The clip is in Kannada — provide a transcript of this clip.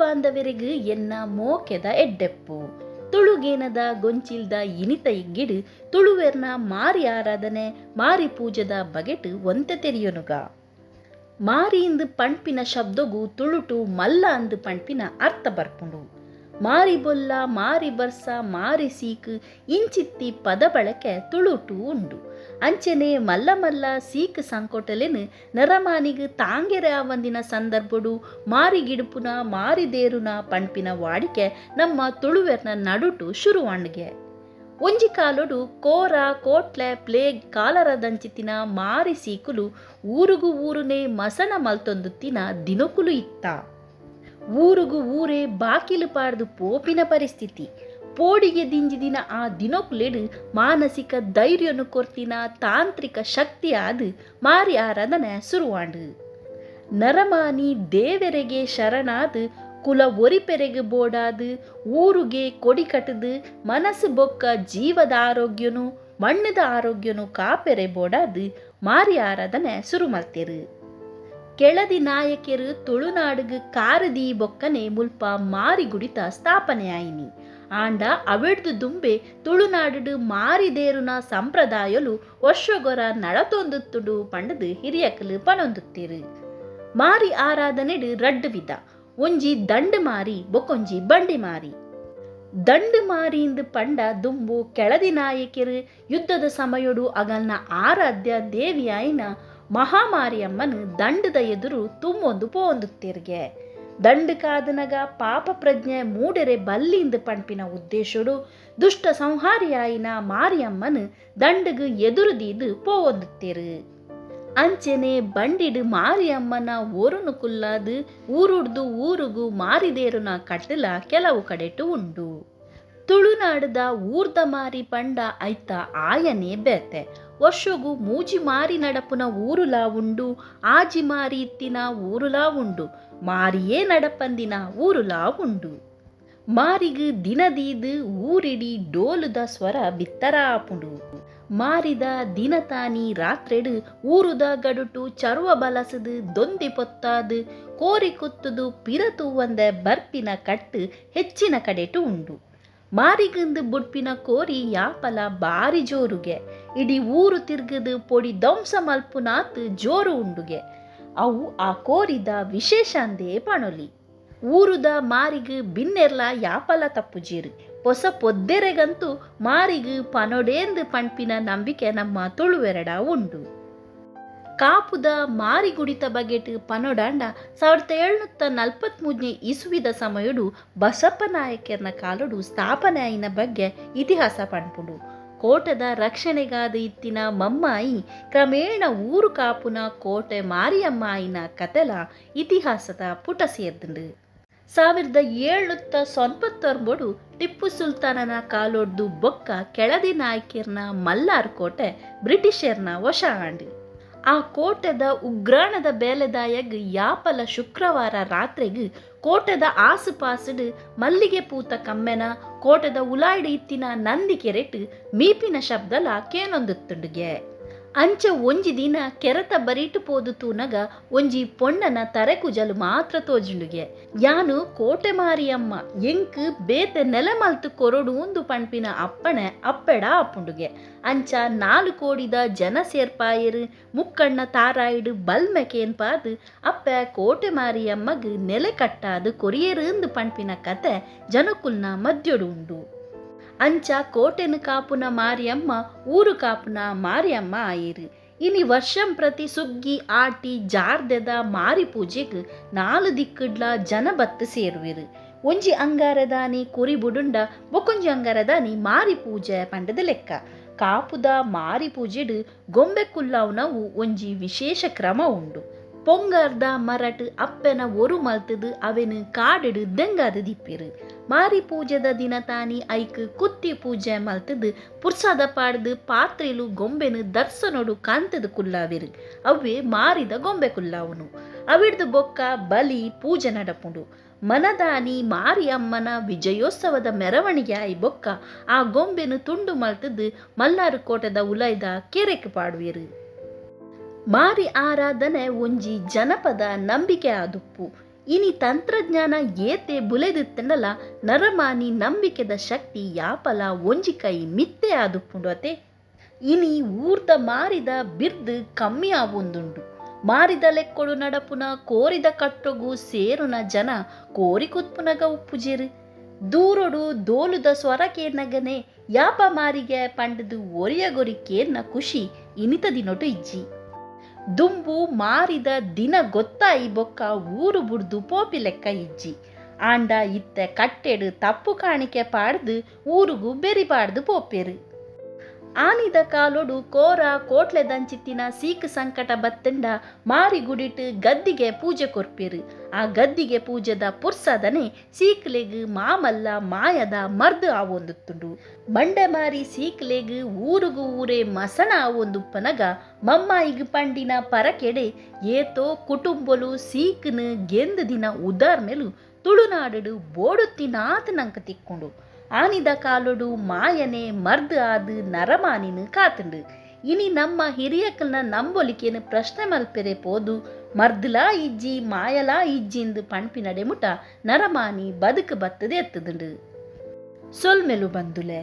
ಬಾಂಧವರಿಗೂ ಎನ್ನ ಮೋಕೆದ ಎಡ್ಡೆಪ್ಪು ತುಳುಗೇನದ ಗೊಂಚಿಲ್ದ ಇನಿತ ಇಗ್ಗಿಡು ತುಳುವೆರ್ನ ಮಾರಿ ಆರಾಧನೆ ಮಾರಿ ಪೂಜದ ಬಗೆಟ್ ಒಂತೆ ತೆರಿಯೊನುಗ. ಮಾರಿ ಇಂದು ಪಂಪಿನ ಶಬ್ದಗೂ ತುಳುಟು ಮಲ್ಲ ಅಂದು ಪಂಪಿನ ಅರ್ಥ ಬರ್ಪುಂಡು. ಮಾರಿ ಬೊಲ್ಲ ಮಾರಿ ಬರ್ಸ ಮಾರಿ ಸೀಕ್ ಇಂಚಿತ್ತಿ ಪದ ಬಳಕೆ ತುಳುಟು ಉಂಡು. ಅಂಚನೆ ಮಲ್ಲ ಮಲ್ಲ ಸೀಕ್ ಸಂಕೋಟಲೆನು ನರಮಾನಿಗ್ ತಾಂಗೆರೆ ಆವಂದಿನ ಸಂದರ್ಭಡು ಮಾರಿ ಗಿಡುಪುನ ಮಾರಿ ದೇರುನ ಪಂಪಿನ ವಾಡಿಕೆ ನಮ್ಮ ತುಳುವೆರ್ನ ನಡುಟು ಶುರುವಾಂಡ್ಗೆ. ಒಂಜಿ ಕಾಲೊಡು ಕೋರ ಕೋಟ್ಲೆ ಪ್ಲೇಗ್ ಕಾಲರದಂಚಿತ್ತಿನ ಮಾರಿ ಸೀಕುಲು ಊರುಗು ಊರುನೇ ಮಸಣ ಮಲ್ತೊಂದುತ್ತಿನ ದಿನಕುಲು ಇತ್ತ. ಊರುಗು ಊರೇ ಬಾಕಿಲು ಪಾಡ್ದು ಪೋಪಿನ ಪರಿಸ್ಥಿತಿ. ಪೋಡಿಗೆ ದಿಂಜಿದಿನ ಆ ದಿನೊಕ್ಲೆಡು ಮಾನಸಿಕ ಧೈರ್ಯನು ಕೊರ್ತಿನ ತಾಂತ್ರಿಕ ಶಕ್ತಿ ಆದು ಮಾರಿ ಆರಾಧನೆ ಶುರುವಾಂಡು. ನರಮಾನಿ ದೇವೆರೆಗೆ ಶರಣಾದು ಕುಲ ಒರಿಪೆರೆಗೆ ಬೋಡಾದು ಊರುಗೆ ಕೊಡಿ ಕಟ್ಟದು ಮನಸ್ಸು ಬೊಕ್ಕ ಜೀವದ ಆರೋಗ್ಯನು ಮಣ್ಣದ ಆರೋಗ್ಯನು ಕಾಪೆರೆ ಬೋಡಾದು ಮಾರಿ ಆರಾಧನೆ ಶುರು ಮಲ್ತೆರು. ಕೆಳದಿ ನಾಯಕರು ತುಳುನಾಡುಗು ಕಾರದಿ ಬೊಕ್ಕನೆ ಮುಲ್ಪ ಮಾರಿ ಗುಡಿತ ಸ್ಥಾಪನೆ ಆಯಿನಿ. ಆಂಡ ಅವಿಡ್ದು ದುಂಬೆ ತುಳುನಾಡು ಮಾರಿದೇರುನ ಸಂಪ್ರದಾಯಲು ವರ್ಷಗೊರ ನಡತೊಂದುತ್ತುಡು ಪಂಡದು ಹಿರಿಯಕಲು ಪನೊಂದುತ್ತೀರು. ಮಾರಿ ಆರಾಧನೆಡು ರಡ್ಡು ವಿಧ. ಒಂಜಿ ದಂಡು ಮಾರಿ ಬೊಕೊಂಜಿ ಬಂಡಿ ಮಾರಿ. ದಂಡು ಮಾರಿಯಿಂದ ಪಂಡ ದುಂಬು ಕೆಳದಿ ನಾಯಕರು ಯುದ್ಧದ ಸಮಯಡು ಅಗಲ್ನ ಆರಾಧ್ಯ ದೇವಿಯಾಯಿನ ಮಹಾಮಾರಿಯಮ್ಮನು ದಂಡದ ಎದುರು ತುಂಬೊಂದು ಪೋಂದುತ್ತಿರ್ಗೆ. ದಂಡು ಕಾದನಗ ಪಾಪ ಪ್ರಜ್ಞೆ ಮೂಡೆರೆ ಬಲ್ಲಿಂದ ಪಂಪಿನ ಉದ್ದೇಶಡು ದುಷ್ಟ ಸಂಹಾರಿಯಾಯಿನ ಮಾರಿಯಮ್ಮನು ದಂಡಗು ಎದುರುದೀದು ಪೋವೊಂದುತ್ತೇರು. ಅಂಚೆನೆ ಬಂಡಿಡು ಮಾರಿಯಮ್ಮನ ಓರುನು ಕುಲ್ಲಾದು ಊರುಡ್ದು ಊರುಗು ಮಾರಿದೇರುನ ಕಟ್ಟಲ ಕೆಲವು ಕಡೆಟು ಉಂಡು. ತುಳುನಾಡದ ಊರ್ದ ಮಾರಿ ಪಂಡ ಐತ ಆಯನೇ ಬೇತೆ. ವರ್ಷಗೂ ಮೂಜಿ ಮಾರಿ ನಡಪುನ ಊರುಲಾ ಉಂಡು, ಆಜಿ ಮಾರಿ ಇತ್ತಿನ ಊರುಲಾ ಉಂಡು, ಮಾರಿಯೇ ನಡಪಂದಿನ ಊರುಲಾ ಉಂಡು. ಮಾರಿಗು ದಿನದೀದು ಊರಿಡಿ ಡೋಲುದ ಸ್ವರ ಬಿತ್ತರ ಆಪುಂಡು. ಮಾರಿದ ದಿನತಾನಿ ರಾತ್ರೆಡು ಊರುದ ಗಡುಟು ಚರುವ ಬಲಸದು ದೊಂದಿ ಪೊತ್ತಾದು ಕೋರಿ ಕುತ್ತುದು ಪಿರತು ಒಂದೆ ಬರ್ಪಿನ ಕಟ್ಟು ಹೆಚ್ಚಿನ ಕಡೆಟು ಉಂಡು. ಮಾರಿಗಂದು ಬುಡ್ಪಿನ ಕೋರಿ ಯಾಪಲ ಬಾರಿ ಜೋರುಗೆ. ಇಡೀ ಊರು ತಿರ್ಗದು ಪೊಡಿ ಧ್ವಂಸ ಮಲ್ಪುನಾತ್ ಜೋರು ಉಂಡುಗೆ. ಅವು ಆ ಕೋರಿದ ವಿಶೇಷ ಅಂದೇ ಪಣೊಲಿ. ಊರುದ ಮಾರಿಗು ಬಿನ್ನೆರ್ಲ ಯಾಪಲ ತಪ್ಪುಜೀರು. ಹೊಸ ಪೊದ್ದೆರೆಗಂತೂ ಮಾರಿಗು ಪನೊಡೇಂದು ಪಂಪಿನ ನಂಬಿಕೆ ನಮ್ಮ ತುಳುವೆರಡ ಉಂಡು. ಕಾಪುದ ಮಾರಿ ಗುಡಿತ ಬಗೆಟ್ ಪನೊಡಾಂಡ 1743 ಇಸುವಿದ ಸಮಯಡು ಬಸಪ್ಪ ನಾಯಕರ್ನ ಕಾಲಡು ಸ್ಥಾಪನೆ ಆಯಿನ ಬಗ್ಗೆ ಇತಿಹಾಸ ಪಣ್ಪುಡು. ಕೋಟದ ರಕ್ಷಣೆಗಾದ ಇತ್ತಿನ ಮಮ್ಮಾಯಿ ಕ್ರಮೇಣ ಊರು ಕಾಪುನ ಕೋಟೆ ಮಾರಿಯಮ್ಮ ಆಯಿನ ಕತೆಲ ಇತಿಹಾಸದ ಪುಟ ಸೇರ್ದುಂಡು. 1799 ಟಿಪ್ಪು ಸುಲ್ತಾನನ ಕಾಲೊಡ್ದು ಬೊಕ್ಕ ಕೆಳದಿ ನಾಯಕರ್ನ ಮಲ್ಲಾರ್ ಕೋಟೆ ಬ್ರಿಟಿಷರ್ನ ವಶ ಆಂಡು. ಆ ಕೋಟೆದ ಉಗ್ರಾಣದ ಬೇಲೆದಾಯಗ್ ಯಾಪಲ ಶುಕ್ರವಾರ ರಾತ್ರೆಗ್ ಕೋಟೆದ ಆಸುಪಾಸುಡು ಮಲ್ಲಿಗೆ ಪೂತ ಕಮ್ಮೆನ ಕೋಟೆದ ಉಲಾಯ್ಡು ಇತ್ತಿನ ನಂದಿ ಕೆರೆಟ್ ಮೀಪಿನ ಶಬ್ದಲ ಕೇನೊಂದುತ್ತುಂಡುಗೆ. ಅಂಚೆ ಒಂಜಿ ದಿನ ಕೆರೆತ ಬರೀಟು ಪೋದು ತೂನಗ ಒಂಜಿ ಪೊಣ್ಣನ ತರೆಕುಜಲು ಮಾತ್ರ ತೋಜುಂಡುಗೆ. ಯಾನು ಕೋಟೆ ಮಾರಿಯಮ್ಮ ಎಂಕ್ ಬೇತೆ ನೆಲೆ ಮಲ್ತು ಕೊರಡು ಉಂದು ಪಂಪಿನ ಅಪ್ಪಣೆ ಅಪ್ಪೆಡ ಆಪುಂಡುಗೆ. ಅಂಚ 4 ಕೋಡಿದ ಜನ ಸೇರ್ಪಾಯರು ಮುಕ್ಕಣ್ಣ ತಾರಾಯಿಡು ಬಲ್ಮೆಕೇನ್ ಪಾದು ಅಪ್ಪೆ ಕೋಟೆ ಮಾರಿಯಮ್ಮಗ್ ನೆಲೆ ಕಟ್ಟಾದು ಕೊರಿಯರು ಪಂಪಿನ ಕತೆ ಜನಕುಲ್ನ ಮದ್ಯೊಡು ಉಂಡು. ಅಂಚ ಕೋಟೆನು ಕಾಪುನ ಮಾರಿಯಮ್ಮ ಊರು ಕಾಪುನ ಮಾರಿಯಮ್ಮ ಆಯಿರು. ಇನಿ ವರ್ಷಂ ಪ್ರತಿ ಸುಗ್ಗಿ ಆಟಿ ಜಾರ್ದೆದ ಮಾರಿ ಪೂಜೆಗ್ 4 ದಿಕ್ಕಡ್ಲ ಜನ ಬತ್ತು ಸೇರುವಿರು. ಒಂಜಿ ಅಂಗಾರದಾನಿ ಕುರಿ ಬುಡುಂಡ ಬೊಕೊಂಜಿ ಅಂಗಾರದಾನಿ ಮಾರಿ ಪೂಜೆ ಪಂಡದ ಲೆಕ್ಕ. ಕಾಪುದ ಮಾರಿ ಪೂಜೆಡು ಗೊಂಬೆ ಕುಲ್ಲವುನವು ಒಂಜಿ ವಿಶೇಷ ಕ್ರಮ ಉಂಡು. ಪೊಂಗಾರ್ದ ಮರಟ್ ಅಪ್ಪೆನ ಒರು ಮಲ್ತದು ಅವೆನು ಕಾಡಿಡು ದೆಂಗಾದ ದಿಪ್ಪಿರು. ಮಾರಿ ಪೂಜೆದ ದಿನ ತಾನಿ ಐಕ್ ಕುತ್ತಿ ಪೂಜೆ ಮಲ್ತದು ಪುರ್ಸಾದ ಪಾಡ್ದು ಪಾತ್ರೆಲು ಗೊಂಬೆನು ದರ್ಶನೊಡು ಕಾಂತದು ಕುಲ್ಲಾವಿರು. ಅವೇ ಮಾರಿದ ಗೊಂಬೆ ಕುಲ್ಲಾವುನು. ಅವಿಡ್ದು ಬೊಕ್ಕ ಬಲಿ ಪೂಜೆ ನಡಪುಂಡು. ಮನದಾನಿ ಮಾರಿಯಮ್ಮನ ವಿಜಯೋತ್ಸವದ ಮೆರವಣಿಗೆ ಆಯಿ ಬೊಕ್ಕ ಆ ಗೊಂಬೆನು ತುಂಡು ಮಲ್ತದು ಮಲ್ಲಾರು ಕೋಟೆದ ಉಲೈದ ಕೆರೆಕ್ ಪಾಡುವೆರು. ಮಾರಿ ಆರಾಧನೆ ಒಂಜಿ ಜನಪದ ನಂಬಿಕೆ ಆದುಪ್ಪು. ಇನಿ ತಂತ್ರಜ್ಞಾನ ಏತೆ ಬುಲೆದಿತ್ತಂಡಲ ನರಮಾನಿ ನಂಬಿಕೆದ ಶಕ್ತಿ ಯಾಪಲ ಒಂಜಿಕೈ ಮಿತ್ತೆ ಆದುಪ್ಪುಂಡು ಇನಿ ಊರ್ದ ಮಾರಿದ ಬಿರ್ದು ಕಮ್ಮಿ ಆವೊಂದುಂಡು. ಮಾರಿದ ಲೆಕ್ಕೊಡು ನಡಪುನ ಕೋರಿದ ಕಟ್ಟೊಗು ಸೇರುನ ಜನ ಕೋರಿ ಕುತ್ಪುನಗ ಉಪ್ಪುಜೇರು. ದೂರೊಡು ದೋಲುದ ಸ್ವರಕೇನಗನೆ ಯಾಪ ಮಾರಿಗೆ ಪಂಡದು ಒರಿಯಗೊರಿಕೇನ್ನ ಖುಷಿ ಇನಿತ ದಿನೊಟು ಇಜ್ಜಿ. ದುಂಬು ಮಾರಿದ ದಿನ ಗೊತ್ತಾಯಿ ಬೊಕ್ಕ ಊರು ಬುಡ್ದು ಪೋಪಿ ಲೆಕ್ಕ ಇಜ್ಜಿ. ಆಂಡ ಇತ್ತೆ ಕಟ್ಟೆಡು ತಪ್ಪು ಕಾಣಿಕೆ ಪಾಡ್ದು ಊರುಗು ಬೆರಿ ಪಾಡ್ದು ಪೋಪೇರು. ಆನಿದ ಕಾಲೊಡು ಕೋರ ಕೋಟ್ಲೆ ದಂಚಿತ್ತಿನ ಸೀಕ್ ಸಂಕಟ ಬತ್ತಂಡ ಮಾರಿ ಗುಡಿಟ್ಟು ಗದ್ದಿಗೆ ಪೂಜೆ ಕೊರ್ಪೇರು. ಆ ಗದ್ದಿಗೆ ಪೂಜೆದ ಪುರ್ಸದನೆ ಸೀಕ್ಲೆಗ್ ಮಾಮಲ್ಲ ಮಾಯದ ಮರ್ದು ಆವೊಂದುತ್ತುಂಡು. ಬಂಡೆ ಮಾರಿ ಸೀಕ್ಲೆಗ್ ಊರುಗು ಊರೇ ಮಸಣ ಆವೊಂದುಪ್ಪನಗ ಮಮ್ಮಾಯಿಗ್ ಪಂಡಿನ ಪರಕೆಡೆ ಏತೋ ಕುಟುಂಬಲು ಸೀಕ್ನು ಗೆಂದು ದಿನ ಉದಾರ್ ಮೇಲು ತುಳುನಾಡು ಬೋಡುತ್ತಿನಾತ್ ನಂಕ ತಿಕ್ಕೊಂಡು. ಆನಿದ ಕಾಲೊಡು ಮಾಯನೆ ಮರ್ದು ಆದು ನರಮಾನಿನ ಕಾತುಂಡು. ಇನಿ ನಮ್ಮ ಹಿರಿಯಕಲ್ನ ನಂಬೊಲಿಕೇನು ಪ್ರಶ್ನೆ ಮಲ್ಪೆರೆ ಪೋದು ಮರ್ದುಲಾ ಇಜ್ಜಿ ಮಾಯಲಾ ಇಜ್ಜಿಂದು ಪಣ್ಪಿನಡೆ ಮುಟ ನರಮಾನಿ ಬದುಕು ಬತ್ತದ ಎತ್ತದುಂಡು. ಸೊಲ್ಮೆಲು ಬಂದುಲೆ.